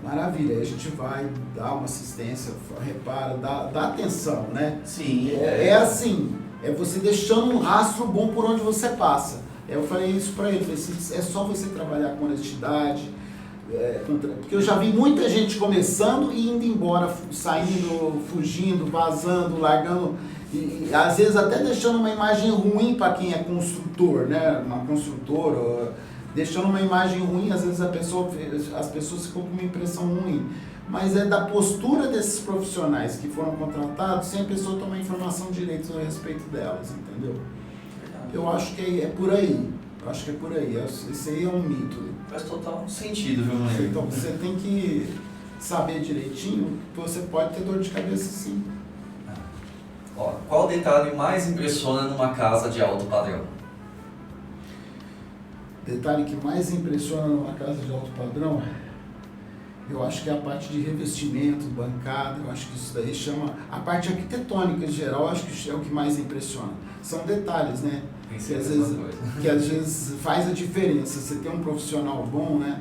[SPEAKER 3] Maravilha, aí a gente vai dar uma assistência, repara, dá atenção, né?
[SPEAKER 2] Sim.
[SPEAKER 3] É assim, é você deixando um rastro bom por onde você passa. Eu falei isso para ele, falei assim, é só você trabalhar com honestidade, porque eu já vi muita gente começando e indo embora, saindo, fugindo, vazando, largando, e às vezes até deixando uma imagem ruim para quem é construtor, né? Uma construtora, deixando uma imagem ruim, às vezes as pessoas ficam com uma impressão ruim. Mas é da postura desses profissionais que foram contratados sem a pessoa tomar informação direito a respeito delas, entendeu? Eu acho que é por aí. Eu acho que é por aí. Isso aí é um mito.
[SPEAKER 2] Faz total sentido, viu, Maneiro?
[SPEAKER 3] Então você tem que saber direitinho que você pode ter dor de cabeça, sim.
[SPEAKER 2] Ó, qual detalhe mais impressiona numa casa de alto padrão?
[SPEAKER 3] Detalhe que mais impressiona numa casa de alto padrão, eu acho que é a parte de revestimento, bancada, eu acho que isso daí chama... A parte arquitetônica em geral, eu acho que é o que mais impressiona. São detalhes, né? Que às vezes faz a diferença. Você tem um profissional bom, né?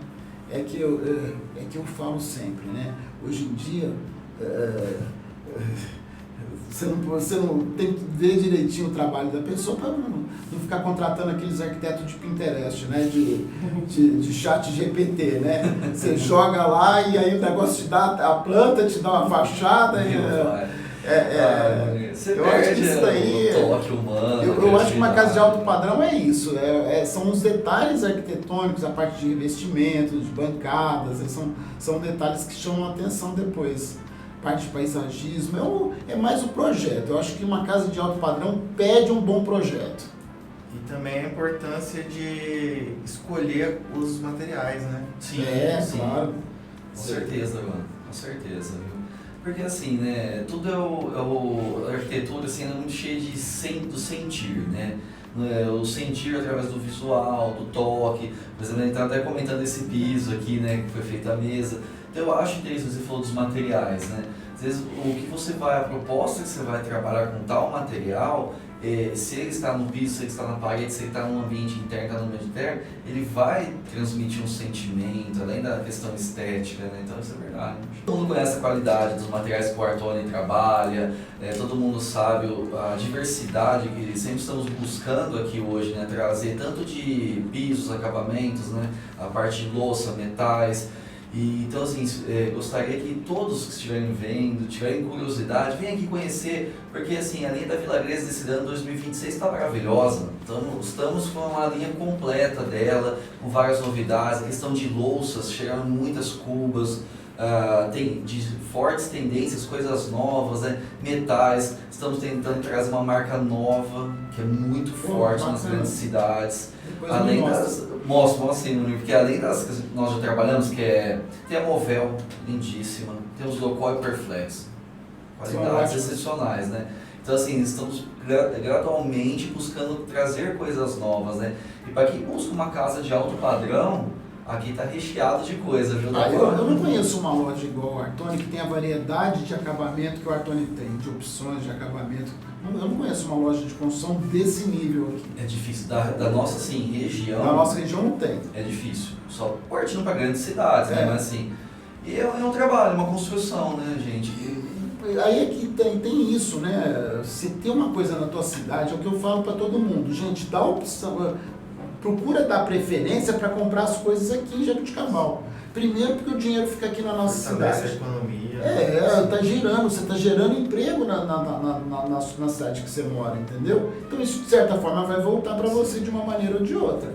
[SPEAKER 3] É que eu falo sempre, né? Hoje em dia, você não tem que ver direitinho o trabalho da pessoa para não ficar contratando aqueles arquitetos de Pinterest, né? De chat GPT, né? Você joga lá e aí o negócio te dá a planta, te dá uma fachada. Eu acho que isso daí. Eu acho que uma casa de alto padrão é isso. São os detalhes arquitetônicos, a parte de revestimento, de bancadas, são detalhes que chamam a atenção depois. Parte de paisagismo, é mais o projeto. Eu acho que uma casa de alto padrão pede um bom projeto.
[SPEAKER 1] E também a importância de escolher os materiais, né?
[SPEAKER 2] Sim, sim.
[SPEAKER 3] Claro.
[SPEAKER 2] Com certeza, mano. Com certeza, viu? Porque assim, né, tudo a arquitetura assim, é muito cheia do sentir, né? O sentir através do visual, do toque. Por exemplo, a gente está até comentando esse piso aqui, né, que foi feita a mesa. Então eu acho interessante, você falou dos materiais, né? Às vezes a proposta que você vai trabalhar com tal material, se ele está no piso, se ele está na parede, se ele está no ambiente interno, está no ambiente interno, ele vai transmitir um sentimento, além da questão estética, né? Então isso é verdade. Todo mundo conhece a qualidade dos materiais que o Artoni trabalha, todo mundo sabe a diversidade que sempre estamos buscando aqui hoje, né? Trazer tanto de pisos, acabamentos, né? A parte de louça, metais. Então, assim, gostaria que todos que estiverem vendo, tiverem curiosidade, venham aqui conhecer, porque, assim, a linha da Vila Gresda desse ano 2026 está maravilhosa. Estamos com uma linha completa dela, com várias novidades, a questão de louças, chegaram muitas cubas, tem de fortes tendências, coisas novas, né? Metais. Estamos tentando trazer uma marca nova, que é muito forte nas grandes cidades. Além das... Mostra assim, porque além das que nós já trabalhamos, tem a Movel, lindíssima, tem os Locó e Perflex, qualidades excepcionais, né? Então assim, estamos gradualmente buscando trazer coisas novas, né? E para quem busca uma casa de alto padrão, aqui está recheado de coisa, viu?
[SPEAKER 3] Eu não conheço uma loja igual o Artoni, que tem a variedade de acabamento que o Artoni tem, de opções de acabamento. Eu não conheço uma loja de construção desse nível aqui.
[SPEAKER 2] É difícil. Da nossa assim, região...
[SPEAKER 3] Da nossa região não tem.
[SPEAKER 2] É difícil. Só partindo para grandes cidades, né? Mas assim... E é um trabalho, uma construção, né, gente?
[SPEAKER 3] Aí é que tem isso, né? Se tem uma coisa na tua cidade, é o que eu falo para todo mundo. Gente, dá opção... procura dar preferência para comprar as coisas aqui em Jaboticabal. Primeiro porque o dinheiro fica aqui na nossa
[SPEAKER 1] Fortalece
[SPEAKER 3] cidade.
[SPEAKER 1] a economia.
[SPEAKER 3] Tá girando, você está gerando emprego na cidade que você mora, entendeu? Então isso de certa forma vai voltar para você de uma maneira ou de outra.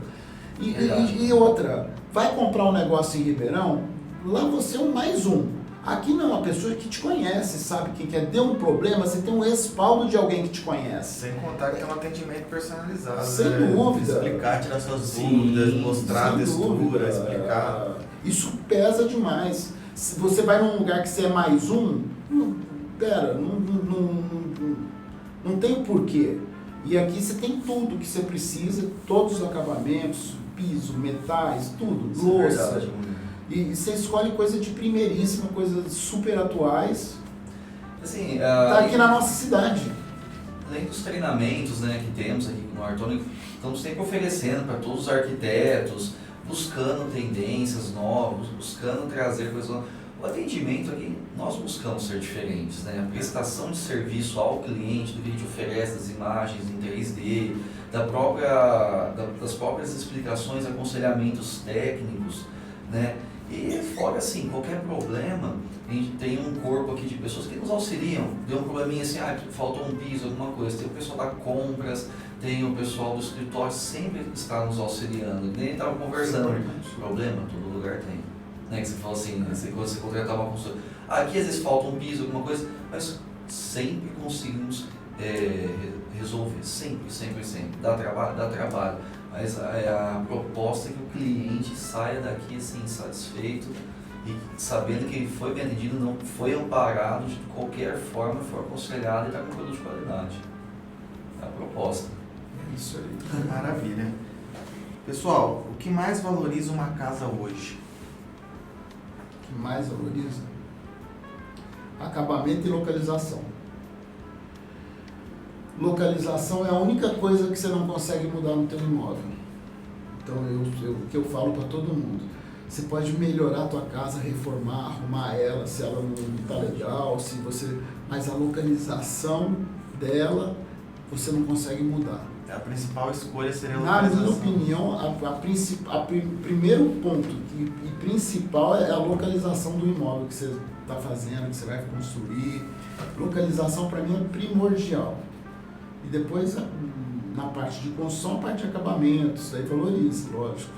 [SPEAKER 3] E outra, vai comprar um negócio em Ribeirão, lá você é um mais um. Aqui não, a pessoa que te conhece, sabe quem quer. Deu um problema, você tem um respaldo de alguém que te conhece.
[SPEAKER 1] Sem contar que tem um atendimento personalizado.
[SPEAKER 3] Sem
[SPEAKER 1] né?
[SPEAKER 3] dúvida.
[SPEAKER 1] Explicar, tirar suas dúvidas, mostrar a
[SPEAKER 3] sem
[SPEAKER 1] textura,
[SPEAKER 3] dúvida.
[SPEAKER 1] explicar.
[SPEAKER 3] Isso pesa demais. Se você vai num lugar que você é mais um, não tem porquê. E aqui você tem tudo que você precisa, todos os acabamentos, piso, metais, tudo,
[SPEAKER 2] Isso é
[SPEAKER 3] louça.
[SPEAKER 2] verdade, mano.
[SPEAKER 3] E você escolhe coisa de primeiríssima, coisas super atuais.
[SPEAKER 2] Assim,
[SPEAKER 3] Tá aqui na nossa cidade.
[SPEAKER 2] além dos treinamentos, né, que temos aqui no Artônico, estamos sempre oferecendo para todos os arquitetos, buscando tendências novas, buscando trazer coisas novas. O atendimento aqui, nós buscamos ser diferentes, né? A prestação de serviço ao cliente, do que a gente oferece, das imagens em 3D, das próprias explicações, aconselhamentos técnicos, né? E fora assim, qualquer problema, a gente tem um corpo aqui de pessoas que nos auxiliam. Deu um probleminha assim, faltou um piso, alguma coisa. Tem o pessoal da compras, tem o pessoal do escritório, sempre está nos auxiliando. Nem estava conversando. Problema, todo lugar tem. Né? Que você falou assim, né? Quando você contratar uma consultoria. Aqui às vezes falta um piso, alguma coisa, mas sempre conseguimos resolver. Sempre. Dá trabalho. Mas a proposta é que o cliente saia daqui assim, satisfeito e sabendo que ele foi bem atendido, não foi amparado de qualquer forma, foi aconselhado e está com produto de qualidade. É a proposta.
[SPEAKER 3] É isso aí.
[SPEAKER 1] Maravilha. Pessoal, o que mais valoriza uma casa hoje?
[SPEAKER 3] O que mais valoriza? Acabamento e localização. Localização é a única coisa que você não consegue mudar no teu imóvel. Então, o que eu falo para todo mundo, você pode melhorar a tua casa, reformar, arrumar ela, se ela não está legal, mas a localização dela, você não consegue mudar.
[SPEAKER 1] A principal escolha seria a
[SPEAKER 3] Na
[SPEAKER 1] localização.
[SPEAKER 3] minha opinião, primeiro ponto e principal é a localização do imóvel que você está fazendo, que você vai construir. Localização, para mim, é primordial. E depois, na parte de construção, a parte de acabamento, isso aí valoriza, lógico.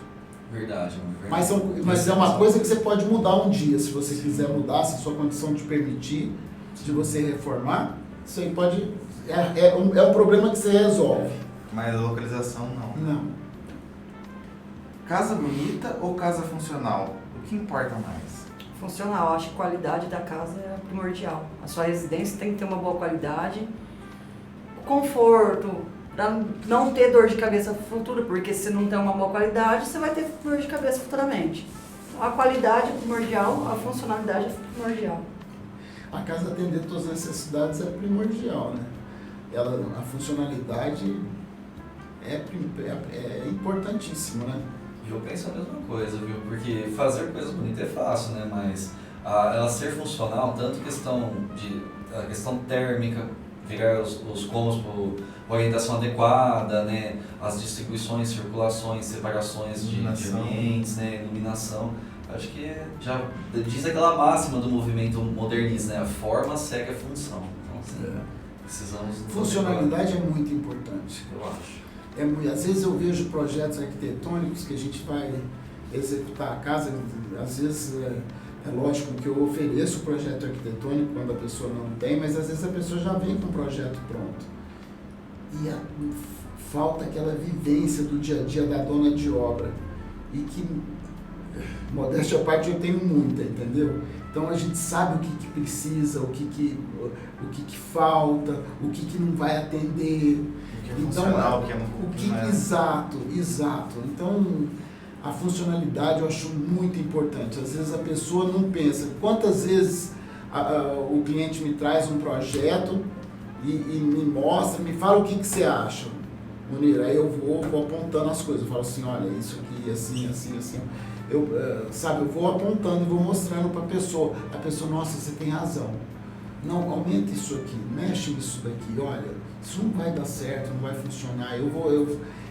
[SPEAKER 2] Verdade.
[SPEAKER 3] Mas é uma coisa que você pode mudar um dia, se você quiser mudar, se a sua condição te permitir, de você reformar, isso aí pode... É um problema que você resolve.
[SPEAKER 1] Mas a localização não.
[SPEAKER 3] Não.
[SPEAKER 1] Casa bonita ou casa funcional? O que importa mais?
[SPEAKER 4] Funcional, acho que a qualidade da casa é primordial. A sua residência tem que ter uma boa qualidade, conforto, para não ter dor de cabeça futura, porque se não tem uma boa qualidade, você vai ter dor de cabeça futuramente. A qualidade é primordial, a funcionalidade é primordial.
[SPEAKER 3] A casa atender todas as necessidades é primordial, né? A funcionalidade é importantíssima, né?
[SPEAKER 2] Eu penso a mesma coisa, viu? Porque fazer coisa bonita é fácil, né? Mas ela ser funcional, tanto a questão térmica, virar os cômodos por orientação adequada, né? As distribuições, circulações, separações de ambientes, né? Iluminação. Acho que já diz aquela máxima do movimento modernista, né? A forma segue a função. Então, assim, precisamos...
[SPEAKER 3] Funcionalidade é muito importante.
[SPEAKER 2] Eu acho.
[SPEAKER 3] Às vezes eu vejo projetos arquitetônicos que a gente vai executar a casa, às vezes é lógico que eu ofereço o projeto arquitetônico quando a pessoa não tem, mas às vezes a pessoa já vem com o projeto pronto. E falta aquela vivência do dia a dia da dona de obra. E que, modéstia à parte, eu tenho muita, entendeu? Então a gente sabe o que precisa, o que falta, o que não vai atender.
[SPEAKER 1] O que é funcional, o que é não é.
[SPEAKER 3] Exato. Então, a funcionalidade eu acho muito importante. Às vezes a pessoa não pensa. Quantas vezes o cliente me traz um projeto e me mostra, me fala o que você acha, Munir. Aí eu vou apontando as coisas. Eu falo assim, olha, isso aqui, assim. Eu vou apontando e vou mostrando para a pessoa. A pessoa, nossa, você tem razão. não, aumenta isso aqui, mexe nisso daqui, olha, isso não vai dar certo, não vai funcionar,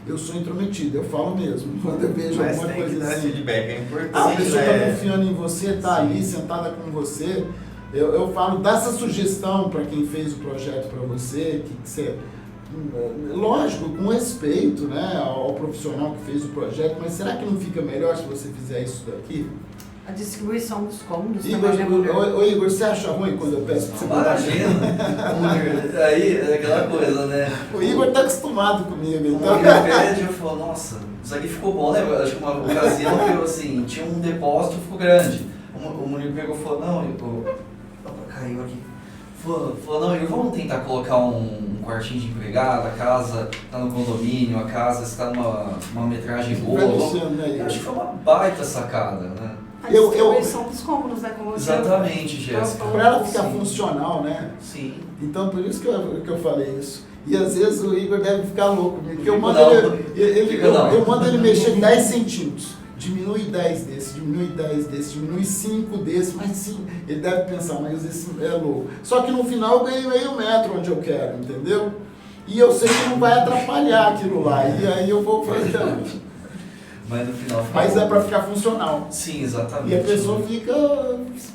[SPEAKER 3] eu sou intrometido, eu falo mesmo, quando eu vejo
[SPEAKER 1] Mas
[SPEAKER 3] alguma
[SPEAKER 1] tem que
[SPEAKER 3] coisa
[SPEAKER 1] dar
[SPEAKER 3] assim.
[SPEAKER 1] feedback, é importante.
[SPEAKER 3] A pessoa está
[SPEAKER 1] né?
[SPEAKER 3] confiando em você, está ali sentada com você. Eu falo, dá essa sugestão para quem fez o projeto para você, que você, lógico, com respeito, né, ao profissional que fez o projeto, mas será que não fica melhor se você fizer isso daqui?
[SPEAKER 4] A distribuição dos cômodos
[SPEAKER 3] Igor,
[SPEAKER 4] também, né, mulher?
[SPEAKER 3] ô Igor, você acha ruim quando eu peço para você botar?
[SPEAKER 2] Imagina, aí é aquela coisa, né?
[SPEAKER 3] O Igor está acostumado comigo,
[SPEAKER 2] O
[SPEAKER 3] então.
[SPEAKER 2] Munir pede, eu falo, nossa, isso aqui ficou bom, né? Acho que uma ocasião que eu, assim, tinha um depósito, ficou grande. O Munir pegou e falou, não, opa, caiu aqui. Falou, não, vamos tentar colocar um quartinho de empregado, a casa está no condomínio, a casa está numa metragem boa. Eu acho que foi uma baita sacada, né?
[SPEAKER 4] A distribuição dos cômodos, né? Como você
[SPEAKER 2] Exatamente, Jéssica.
[SPEAKER 3] Para ela ficar
[SPEAKER 4] Sim.
[SPEAKER 3] funcional, né?
[SPEAKER 2] Sim.
[SPEAKER 3] Então, por isso que eu falei isso. E às vezes o Igor deve ficar louco comigo, porque eu
[SPEAKER 2] Fico
[SPEAKER 3] mando,
[SPEAKER 2] não.
[SPEAKER 3] eu mando ele mexer 10 centímetros. Diminui 10 desse, diminui 10 desse, diminui 5 desse, mas sim, ele deve pensar, mas esse é louco. Só que no final eu ganhei meio metro onde eu quero, entendeu? E eu sei que não vai atrapalhar aquilo lá, e aí eu vou fazer.
[SPEAKER 2] Mas no final fica
[SPEAKER 3] Mas
[SPEAKER 2] bom.
[SPEAKER 3] é para ficar funcional.
[SPEAKER 2] Sim, exatamente.
[SPEAKER 3] E a pessoa fica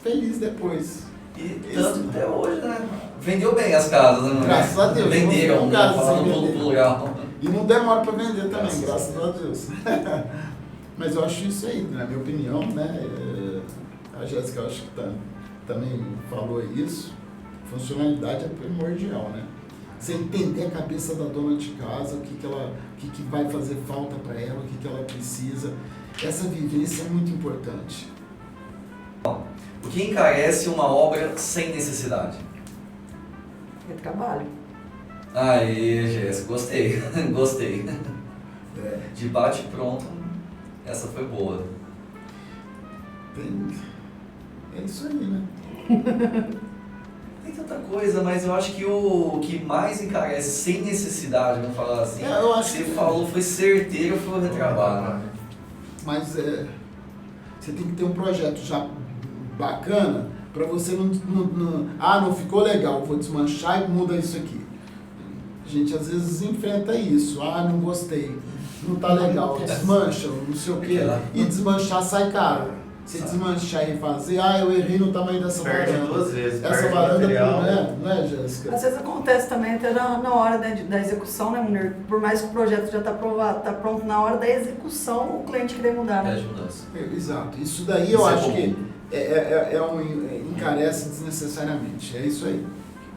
[SPEAKER 3] feliz depois.
[SPEAKER 2] E tanto até hoje, né? Vendeu bem as casas, né?
[SPEAKER 3] Graças a Deus.
[SPEAKER 2] Venderam,
[SPEAKER 3] não
[SPEAKER 2] né?
[SPEAKER 3] casa sem
[SPEAKER 2] Falando
[SPEAKER 3] vender.
[SPEAKER 2] pelo plural.
[SPEAKER 3] E não demora para vender também,
[SPEAKER 2] Graças
[SPEAKER 3] graças a Deus. Mas eu acho isso aí, na minha opinião, né? A Jéssica, eu acho que também falou isso. Funcionalidade é primordial, né? Você entender a cabeça da dona de casa, o que vai fazer falta para ela, o que ela precisa. Essa vivência é muito importante.
[SPEAKER 2] O que encarece uma obra sem necessidade?
[SPEAKER 4] É trabalho.
[SPEAKER 2] Aí, Jéssica, gostei. Gostei.
[SPEAKER 3] É,
[SPEAKER 2] De bate pronto, essa foi boa.
[SPEAKER 3] é isso aí, né?
[SPEAKER 2] Tem tanta coisa, mas eu acho que o que mais encarece sem necessidade, vamos falar assim,
[SPEAKER 3] Eu acho
[SPEAKER 2] você
[SPEAKER 3] que-
[SPEAKER 2] falou foi certeiro, foi o retrabalho.
[SPEAKER 3] Mas você tem que ter um projeto já bacana para você não ficou legal, vou desmanchar e muda isso aqui. A gente às vezes enfrenta isso, não gostei, não tá legal, desmancha, não sei o quê, e desmanchar sai caro. Se desmanchar e fazer, eu errei no tamanho dessa
[SPEAKER 1] Perde
[SPEAKER 3] varanda.
[SPEAKER 1] duas vezes,
[SPEAKER 3] Essa
[SPEAKER 1] perde
[SPEAKER 3] varanda
[SPEAKER 1] material.
[SPEAKER 3] não é, Jéssica?
[SPEAKER 4] Às vezes acontece também até na hora da execução, né, Munir? Por mais que o projeto já está aprovado, está pronto, na hora da execução, o cliente querer mudar, né?
[SPEAKER 2] Pede mudança.
[SPEAKER 3] Exato, isso daí eu
[SPEAKER 2] Isso é
[SPEAKER 3] acho
[SPEAKER 2] comum.
[SPEAKER 3] que encarece desnecessariamente, é isso aí.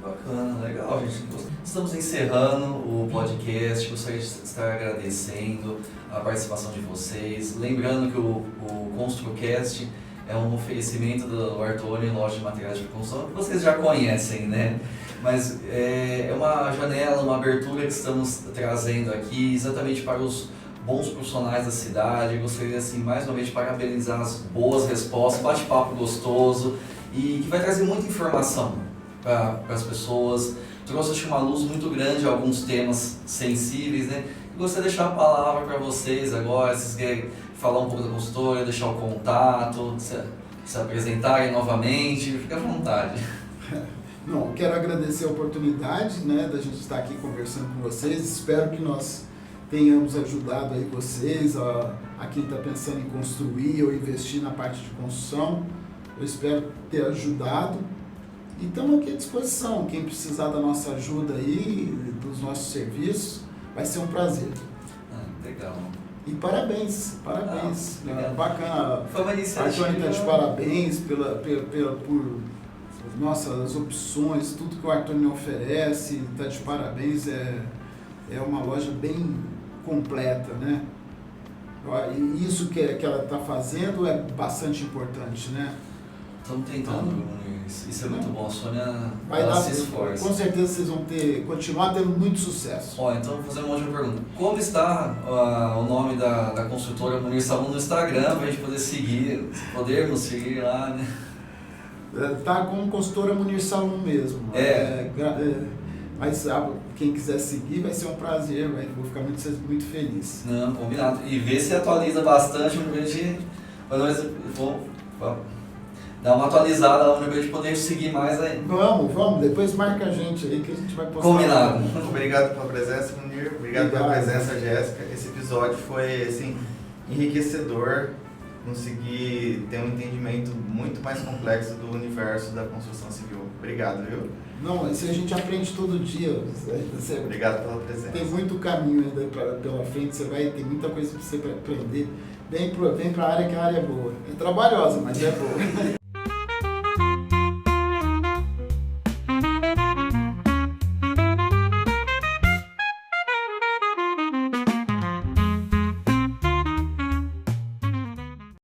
[SPEAKER 2] Bacana, legal, gente. Estamos encerrando o podcast. Gostaria de estar agradecendo a participação de vocês. Lembrando que o ConstruCast é um oferecimento do Artoni, loja de materiais de construção, que vocês já conhecem, né? Mas é uma janela, uma abertura que estamos trazendo aqui exatamente para os bons profissionais da cidade. Gostaria, assim, mais uma vez, de parabenizar as boas respostas, bate-papo gostoso e que vai trazer muita informação para as pessoas. Trouxe, acho que, uma luz muito grande a alguns temas sensíveis, né? E gostaria de deixar a palavra para vocês agora, se vocês querem falar um pouco da consultoria, deixar o contato, se apresentarem novamente, fique à vontade.
[SPEAKER 3] Não, quero agradecer a oportunidade, né, da gente estar aqui conversando com vocês. Espero que nós tenhamos ajudado aí vocês, a quem está pensando em construir ou investir na parte de construção. Eu espero ter ajudado. E estamos aqui à disposição. Quem precisar da nossa ajuda aí, dos nossos serviços, vai ser um prazer.
[SPEAKER 2] Legal.
[SPEAKER 3] E parabéns.
[SPEAKER 2] Obrigado.
[SPEAKER 3] Bacana.
[SPEAKER 2] Foi uma
[SPEAKER 3] A
[SPEAKER 2] iniciativa.
[SPEAKER 3] Artoni está de parabéns por nossas opções, tudo que o Artoni oferece, está de parabéns. É uma loja bem completa, né? E isso que ela está fazendo é bastante importante, né?
[SPEAKER 2] Estamos tentando, isso é muito bom. A Sônia,
[SPEAKER 3] Vai
[SPEAKER 2] ela
[SPEAKER 3] dar,
[SPEAKER 2] se esforça.
[SPEAKER 3] com certeza vocês vão continuar tendo muito sucesso.
[SPEAKER 2] Ó, então vou fazer uma última pergunta. Como está o nome da construtora Munir Salum no Instagram, para a gente poder seguir, podermos seguir lá, né?
[SPEAKER 3] Tá com consultora Munir Salum mesmo. Mas quem quiser seguir vai ser um prazer, vou ficar muito feliz.
[SPEAKER 2] Não, combinado. E ver se atualiza bastante, a gente... dar uma atualizada lá pra gente poder seguir mais ainda.
[SPEAKER 3] Vamos, depois marca a gente aí que a gente vai postar.
[SPEAKER 2] Combinado.
[SPEAKER 1] Obrigado pela presença, Munir. Obrigado pela presença, Jéssica. Esse episódio foi, assim, enriquecedor. Consegui ter um entendimento muito mais complexo do universo da construção civil. Obrigado, viu?
[SPEAKER 3] Não, isso a gente aprende todo dia. Você
[SPEAKER 1] Obrigado pela presença.
[SPEAKER 3] tem muito caminho ainda pela frente, você vai ter muita coisa para você aprender. Vem para a área que a área é boa. É trabalhosa, mas é boa.